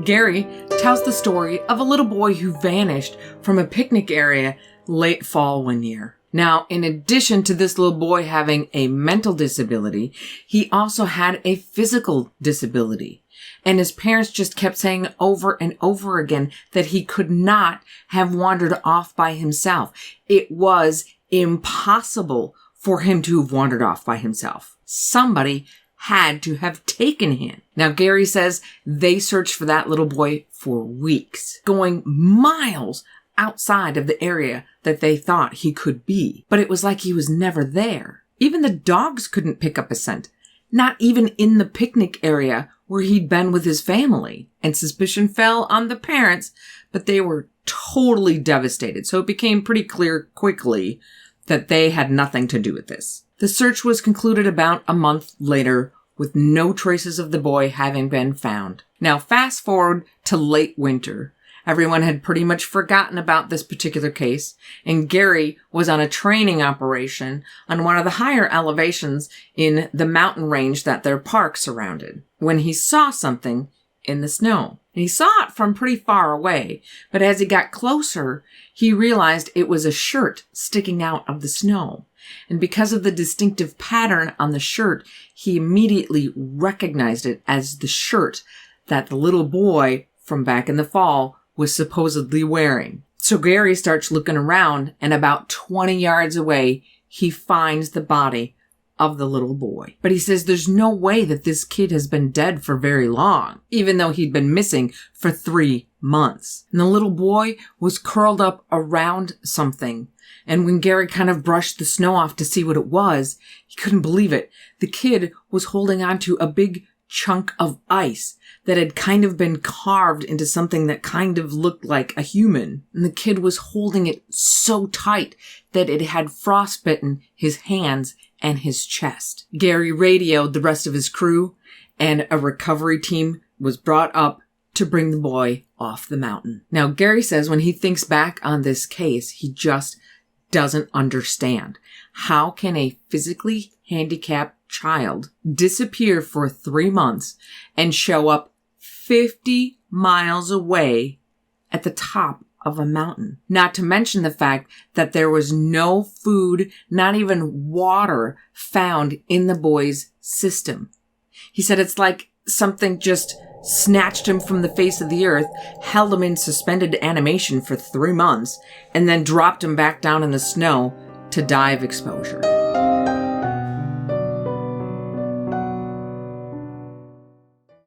Gary tells the story of a little boy who vanished from a picnic area late fall one year. Now, in addition to this little boy having a mental disability, he also had a physical disability. And his parents just kept saying over and over again that he could not have wandered off by himself. It was impossible for him to have wandered off by himself. Somebody had to have taken him. Now, Gary says they searched for that little boy for weeks, going miles outside of the area that they thought he could be. But it was like he was never there. Even the dogs couldn't pick up a scent, not even in the picnic area where he'd been with his family. And suspicion fell on the parents, but they were totally devastated. So it became pretty clear quickly that they had nothing to do with this. The search was concluded about a month later with no traces of the boy having been found. Now, fast forward to late winter. Everyone had pretty much forgotten about this particular case, and Gary was on a training operation on one of the higher elevations in the mountain range that their park surrounded, when he saw something in the snow. And he saw it from pretty far away, but as he got closer, he realized it was a shirt sticking out of the snow. And because of the distinctive pattern on the shirt, he immediately recognized it as the shirt that the little boy from back in the fall was supposedly wearing. So Gary starts looking around, and about 20 yards away, he finds the body of the little boy. But he says there's no way that this kid has been dead for very long, even though he'd been missing for 3 months. And the little boy was curled up around something. And when Gary kind of brushed the snow off to see what it was, he couldn't believe it. The kid was holding on to a big chunk of ice that had kind of been carved into something that kind of looked like a human. And the kid was holding it so tight that it had frostbitten his hands and his chest. Gary radioed the rest of his crew, and a recovery team was brought up to bring the boy off the mountain. Now, Gary says when he thinks back on this case, he just doesn't understand. How can a physically handicapped child disappear for 3 months and show up 50 miles away at the top of a mountain? Not to mention the fact that there was no food, not even water, found in the boy's system. He said it's like something just snatched him from the face of the earth, held him in suspended animation for 3 months, and then dropped him back down in the snow to die of exposure.